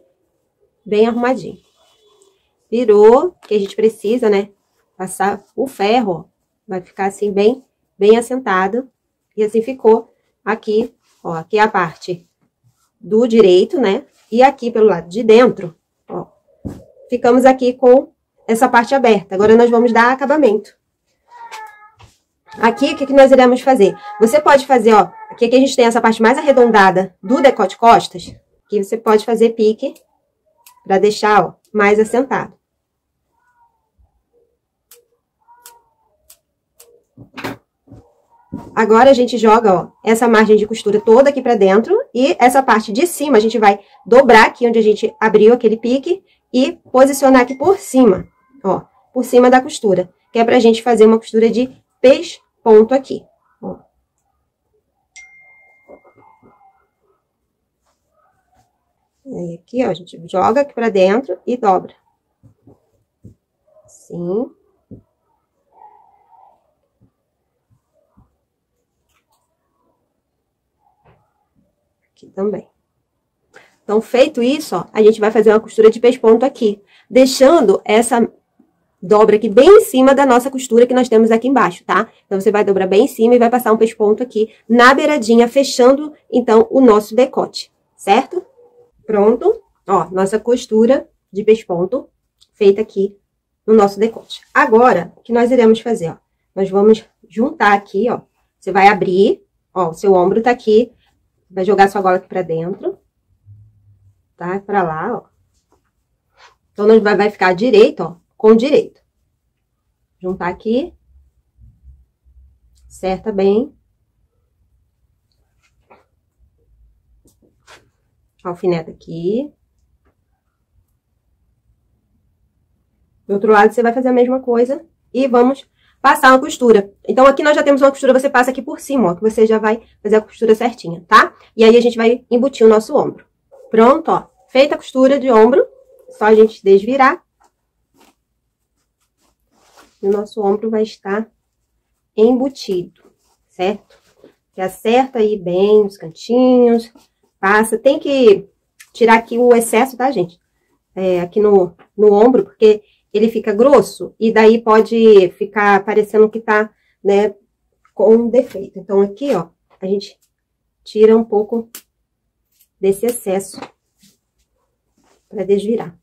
S2: bem arrumadinho. Virou, que a gente precisa, né? Passar o ferro, ó. Vai ficar assim, bem assentado. E assim ficou aqui, ó. Aqui é a parte do direito, né? E aqui pelo lado de dentro, ó. Ficamos aqui com essa parte aberta. Agora, nós vamos dar acabamento. Aqui, o que nós iremos fazer? Você pode fazer, ó. Aqui a gente tem essa parte mais arredondada do decote costas. Que você pode fazer pique pra deixar, ó, mais assentado. Agora, a gente joga, ó, essa margem de costura toda aqui pra dentro. E essa parte de cima, a gente vai dobrar aqui onde a gente abriu aquele pique. E posicionar aqui por cima, ó, por cima da costura. Que é pra gente fazer uma costura de pesponto aqui, ó. E aí, aqui, ó, a gente joga aqui pra dentro e dobra. Assim. Aqui também. Então, feito isso, ó, a gente vai fazer uma costura de pesponto aqui, deixando essa dobra aqui bem em cima da nossa costura que nós temos aqui embaixo, tá? Então, você vai dobrar bem em cima e vai passar um pesponto aqui na beiradinha, fechando, então, o nosso decote, certo? Pronto, ó, nossa costura de pesponto feita aqui no nosso decote. Agora, o que nós iremos fazer, ó? Nós vamos juntar aqui, ó, você vai abrir, ó, o seu ombro tá aqui, vai jogar sua gola aqui pra dentro, tá? Pra lá, ó. Então, nós vai ficar direito, ó, com direito. Juntar aqui. Acerta bem. Alfineta aqui. Do outro lado, você vai fazer a mesma coisa. E vamos passar uma costura. Então, aqui nós já temos uma costura, você passa aqui por cima, ó. Que você já vai fazer a costura certinha, tá? E aí, a gente vai embutir o nosso ombro. Pronto, ó. Feita a costura de ombro. Só a gente desvirar. E o nosso ombro vai estar embutido, certo? Você acerta aí bem os cantinhos, passa. Tem que tirar aqui o excesso, tá, gente? Aqui no ombro, porque ele fica grosso e daí pode ficar parecendo que tá, né, com defeito. Então, aqui, ó, a gente tira um pouco desse excesso pra desvirar,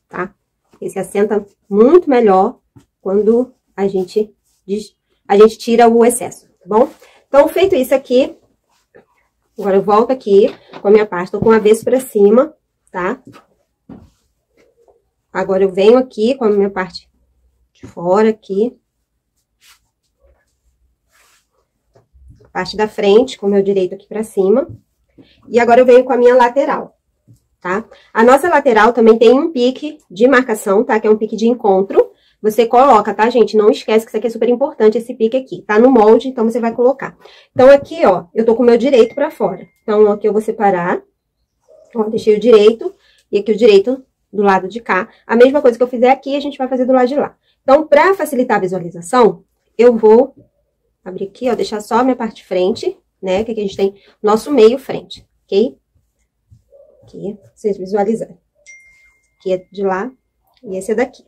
S2: tá? Ele se assenta muito melhor quando a gente tira o excesso, tá bom? Então, feito isso aqui, agora eu volto aqui com a minha parte, tô com o avesso pra cima, tá? Agora, eu venho aqui com a minha parte de fora aqui. Parte da frente, com o meu direito aqui pra cima. E agora, eu venho com a minha lateral, tá? A nossa lateral também tem um pique de marcação, tá? Que é um pique de encontro. Você coloca, tá, gente? Não esquece que isso aqui é super importante, esse pique aqui. Tá no molde, então você vai colocar. Então, aqui, ó, eu tô com o meu direito pra fora. Então, aqui eu vou separar. Ó, deixei o direito e aqui o direito do lado de cá. A mesma coisa que eu fizer aqui, a gente vai fazer do lado de lá. Então, pra facilitar a visualização, eu vou abrir aqui, ó, deixar só a minha parte de frente, né? Que aqui a gente tem nosso meio frente, ok? Aqui, pra vocês visualizarem. Aqui é de lá e esse é daqui.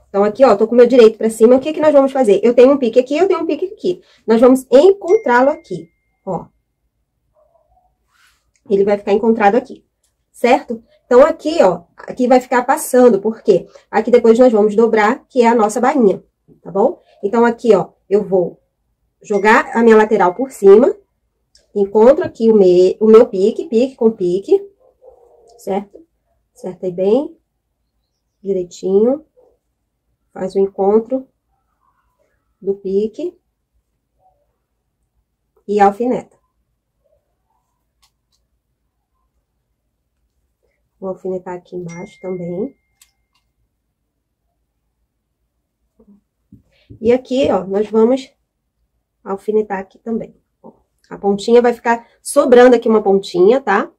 S2: Então, aqui, ó, tô com o meu direito pra cima. O que que nós vamos fazer? Eu tenho um pique aqui, eu tenho um pique aqui. Nós vamos encontrá-lo aqui, ó. Ele vai ficar encontrado aqui, certo? Então, aqui, ó, aqui vai ficar passando, por quê? Aqui depois nós vamos dobrar, que é a nossa bainha, tá bom? Então, aqui, ó, eu vou jogar a minha lateral por cima, encontro aqui o meu pique, pique com pique, certo? Acerta aí bem, direitinho. Faz o encontro do pique e alfineta. Vou alfinetar aqui embaixo também. E aqui, ó, nós vamos alfinetar aqui também. Ó, A pontinha vai ficar sobrando aqui uma pontinha, tá?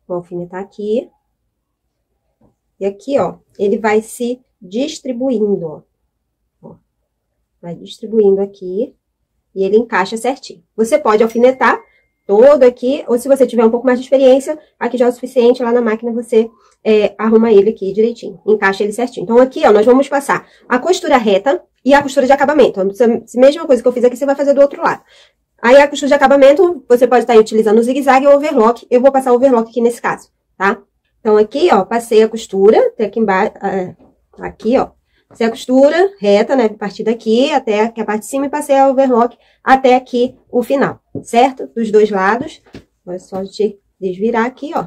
S2: Vou alfinetar aqui. E aqui, ó, ele vai se distribuindo, ó. Vai distribuindo aqui e ele encaixa certinho. Você pode alfinetar todo aqui, ou se você tiver um pouco mais de experiência, aqui já é o suficiente, lá na máquina você arruma ele aqui direitinho, encaixa ele certinho. Então, aqui, ó, nós vamos passar a costura reta e a costura de acabamento. Então, a mesma coisa que eu fiz aqui, você vai fazer do outro lado. Aí, a costura de acabamento, você pode estar utilizando o zigue-zague ou overlock. Eu vou passar o overlock aqui nesse caso, tá? Então, aqui, ó, passei a costura, até aqui embaixo, aqui, ó. Passei a costura reta, né, a partir daqui até aqui a parte de cima e passei a overlock até aqui o final, certo? Dos dois lados. Agora é só a gente desvirar aqui, ó.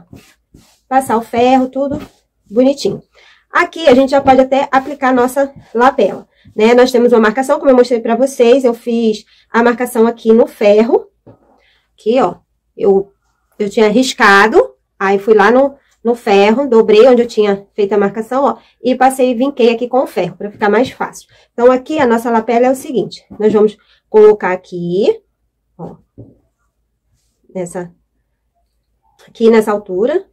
S2: Passar o ferro, tudo bonitinho. Aqui a gente já pode até aplicar a nossa lapela, né? Nós temos uma marcação, como eu mostrei pra vocês, eu fiz a marcação aqui no ferro. Aqui, ó, eu tinha riscado, aí fui lá no ferro, dobrei onde eu tinha feito a marcação, ó, e passei e vinquei aqui com o ferro, para ficar mais fácil. Então, aqui a nossa lapela é o seguinte, nós vamos colocar aqui, ó, aqui nessa altura.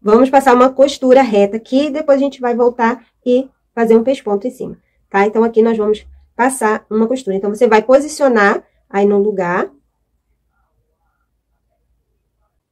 S2: Vamos passar uma costura reta aqui, depois a gente vai voltar e fazer um pesponto em cima, tá? Então, aqui nós vamos passar uma costura. Então, você vai posicionar aí no lugar.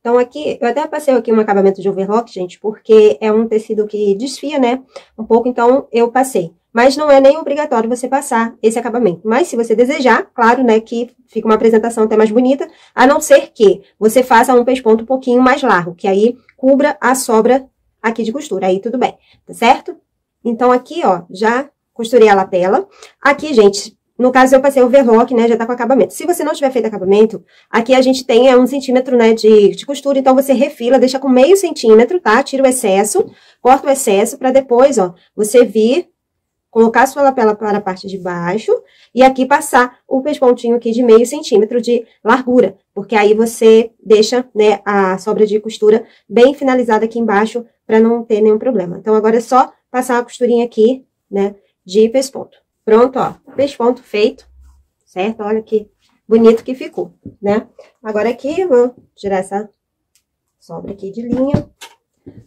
S2: Então, aqui, eu até passei aqui um acabamento de overlock, gente, porque é um tecido que desfia, né, um pouco, então eu passei. Mas não é nem obrigatório você passar esse acabamento. Mas se você desejar, claro, né, que fica uma apresentação até mais bonita, a não ser que você faça um pesponto um pouquinho mais largo, que aí cubra a sobra aqui de costura, aí tudo bem, tá certo? Então, aqui, ó, já costurei a lapela. Aqui, gente, no caso, eu passei o overlock, né, já tá com acabamento. Se você não tiver feito acabamento, aqui a gente tem 1 centímetro, né, de costura, então você refila, deixa com meio centímetro, tá? Tira o excesso, corta o excesso, pra depois, ó, você vir, colocar a sua lapela para a parte de baixo e aqui passar o pespontinho aqui de meio centímetro de largura, porque aí você deixa, né, a sobra de costura bem finalizada aqui embaixo pra não ter nenhum problema. Então, agora é só passar a costurinha aqui, né, de pesponto. Pronto, ó, pesponto feito, certo? Olha que bonito que ficou, né? Agora aqui, vou tirar essa sobra aqui de linha.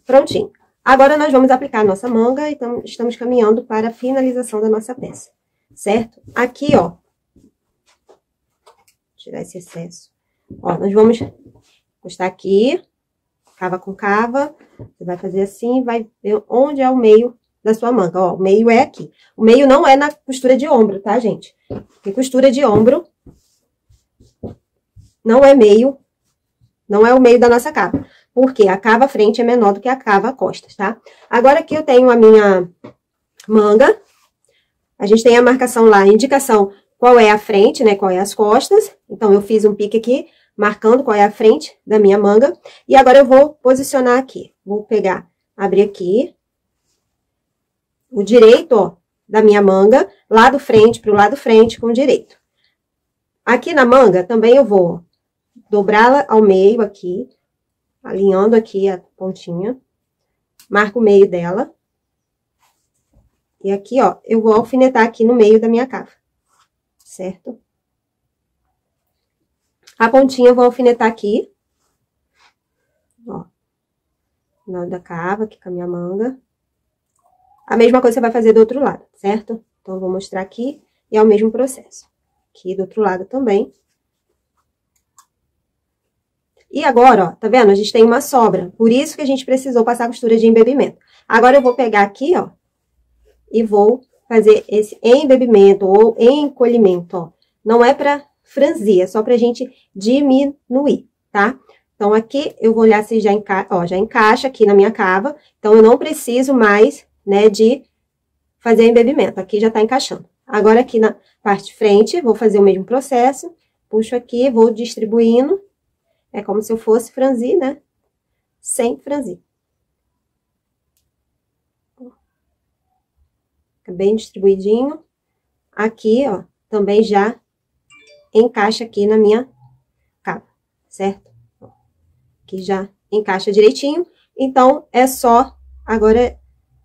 S2: Prontinho. Agora, nós vamos aplicar a nossa manga e estamos caminhando para a finalização da nossa peça, certo? Aqui, ó, tirar esse excesso. Ó, nós vamos encostar aqui, cava com cava. Você vai fazer assim, vai ver onde é o meio da sua manga, ó, o meio é aqui. O meio não é na costura de ombro, tá, gente? Porque costura de ombro não é meio, não é o meio da nossa cava. Porque a cava frente é menor do que a cava costas, tá? Agora aqui eu tenho a minha manga. A gente tem a marcação lá, a indicação qual é a frente, né, qual é as costas. Então, eu fiz um pique aqui, marcando qual é a frente da minha manga. E agora eu vou posicionar aqui. Vou pegar, abrir aqui o direito, ó, da minha manga, lado frente pro lado frente com o direito. Aqui na manga, também eu vou dobrá-la ao meio aqui, alinhando aqui a pontinha, marco o meio dela. E aqui, ó, eu vou alfinetar aqui no meio da minha cava, certo? A pontinha eu vou alfinetar aqui, ó, no lado da cava, aqui com a minha manga. A mesma coisa você vai fazer do outro lado, certo? Então, eu vou mostrar aqui e é o mesmo processo. Aqui do outro lado também. E agora, ó, tá vendo? A gente tem uma sobra. Por isso que a gente precisou passar a costura de embebimento. Agora, eu vou pegar aqui, ó, e vou fazer esse embebimento ou encolhimento, ó. Não é pra franzir, é só pra gente diminuir, tá? Então, aqui, eu vou olhar se já encaixa aqui na minha cava. Então, eu não preciso mais, né, de fazer embebimento. Aqui já tá encaixando. Agora, aqui na parte de frente, vou fazer o mesmo processo. Puxo aqui, vou distribuindo. É como se eu fosse franzir, né? Sem franzir. Fica bem distribuidinho. Aqui, ó, também já encaixa aqui na minha cava, certo? Aqui já encaixa direitinho. Então, é só agora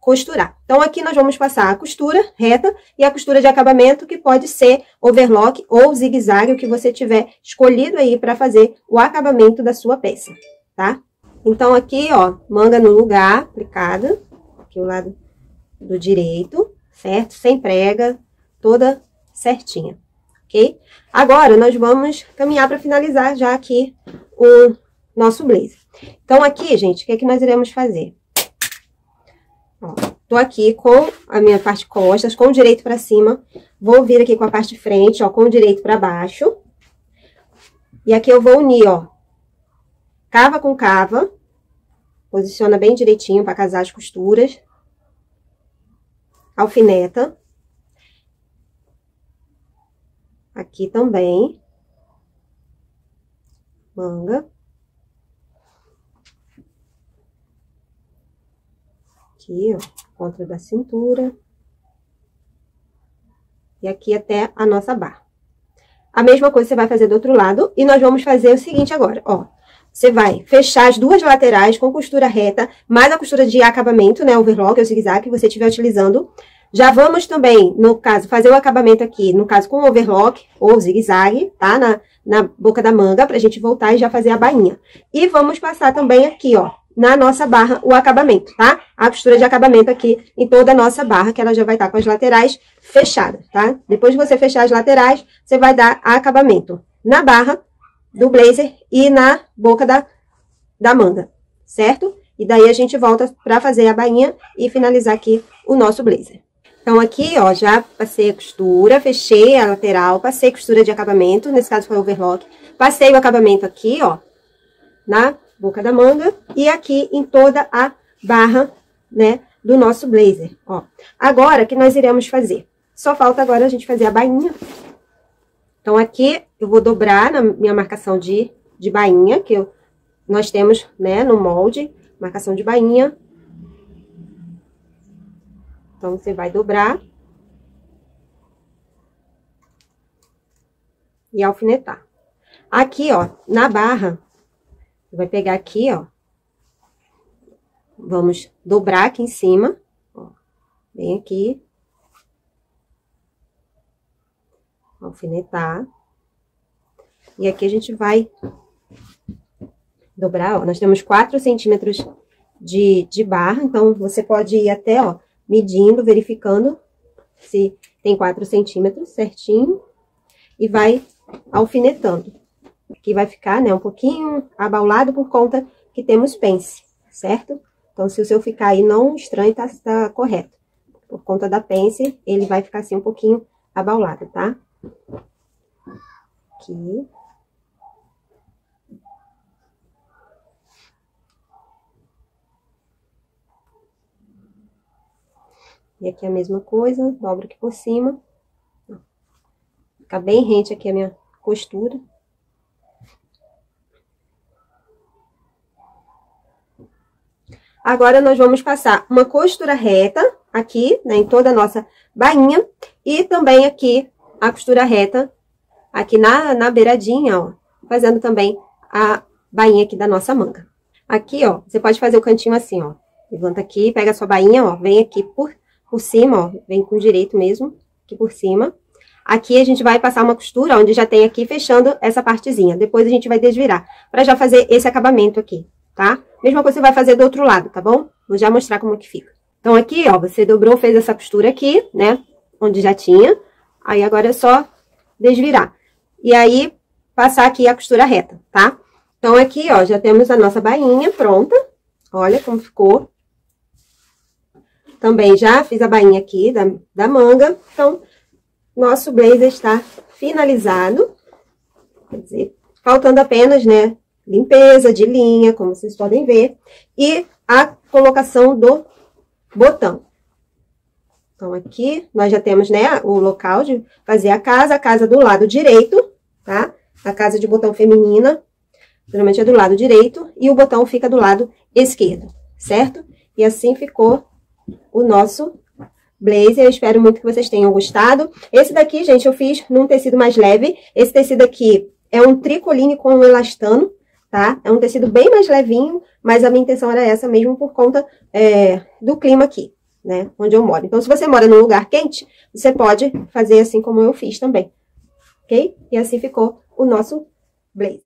S2: costurar. Então, aqui nós vamos passar a costura reta e a costura de acabamento, que pode ser overlock ou zigue-zague, o que você tiver escolhido aí para fazer o acabamento da sua peça, tá? Então, aqui, ó, manga no lugar, aplicada, aqui o lado do direito, certo? Sem prega, toda certinha, ok? Agora, nós vamos caminhar para finalizar já aqui o nosso blazer. Então, aqui, gente, o que é que nós iremos fazer? Ó, tô aqui com a minha parte costas, com o direito pra cima. Vou vir aqui com a parte de frente, ó, com o direito pra baixo. E aqui eu vou unir, ó, cava com cava. Posiciona bem direitinho pra casar as costuras. Alfineta. Aqui também. Manga. Aqui, ó, contra da cintura. E aqui até a nossa barra. A mesma coisa você vai fazer do outro lado. E nós vamos fazer o seguinte agora, ó. Você vai fechar as duas laterais com costura reta, mais a costura de acabamento, né, overlock ou zigue-zague que você estiver utilizando. Já vamos também, no caso, fazer o acabamento aqui, no caso, com overlock ou zigue-zague, tá? Na boca da manga, pra gente voltar e já fazer a bainha. E vamos passar também aqui, ó, na nossa barra, o acabamento, tá? A costura de acabamento aqui em toda a nossa barra, que ela já vai estar com as laterais fechadas, tá? Depois de você fechar as laterais, você vai dar acabamento na barra do blazer e na boca da manga, certo? E daí a gente volta pra fazer a bainha e finalizar aqui o nosso blazer. Então, aqui, ó, já passei a costura, fechei a lateral, passei costura de acabamento, nesse caso foi overlock. Passei o acabamento aqui, ó, na boca da manga e aqui em toda a barra, né, do nosso blazer, ó. Agora, o que nós iremos fazer? Só falta agora a gente fazer a bainha. Então, aqui eu vou dobrar na minha marcação de bainha, que nós temos, né, no molde, marcação de bainha. Então, você vai dobrar e alfinetar. Aqui, ó, na barra, você vai pegar aqui, ó, vamos dobrar aqui em cima, ó, bem aqui, alfinetar. E aqui a gente vai dobrar, ó, nós temos 4 centímetros de barra, então você pode ir até, ó, medindo, verificando se tem 4 centímetros certinho e vai alfinetando. Aqui vai ficar, né, um pouquinho abaulado por conta que temos pence, certo? Então, se o seu ficar aí não estranho, tá correto. Por conta da pence, ele vai ficar assim um pouquinho abaulado, tá? Aqui. E aqui a mesma coisa, dobro aqui por cima. Fica bem rente aqui a minha costura. Agora, nós vamos passar uma costura reta aqui, né, em toda a nossa bainha. E também aqui a costura reta aqui na beiradinha, ó. Fazendo também a bainha aqui da nossa manga. Aqui, ó, você pode fazer o cantinho assim, ó. Levanta aqui, pega a sua bainha, ó, vem aqui por cima, ó, vem com direito mesmo, aqui por cima. Aqui a gente vai passar uma costura onde já tem aqui fechando essa partezinha. Depois a gente vai desvirar, pra já fazer esse acabamento aqui, tá? Mesma coisa você vai fazer do outro lado, tá bom? Vou já mostrar como que fica. Então, aqui, ó, você dobrou, fez essa costura aqui, né? Onde já tinha. Aí, agora é só desvirar. E aí, passar aqui a costura reta, tá? Então, aqui, ó, já temos a nossa bainha pronta. Olha como ficou. Também já fiz a bainha aqui da manga. Então, nosso blazer está finalizado. Quer dizer, faltando apenas, né, limpeza de linha, como vocês podem ver. E a colocação do botão. Então, aqui nós já temos, né, o local de fazer a casa do lado direito, tá? A casa de botão feminina, geralmente é do lado direito, e o botão fica do lado esquerdo, certo? E assim ficou o nosso blazer. Eu espero muito que vocês tenham gostado. Esse daqui, gente, eu fiz num tecido mais leve. Esse tecido aqui é um tricoline com um elastano, tá? É um tecido bem mais levinho, mas a minha intenção era essa mesmo por conta do clima aqui. né? Onde eu moro. Então, se você mora num lugar quente, você pode fazer assim como eu fiz também. Ok? E assim ficou o nosso blazer.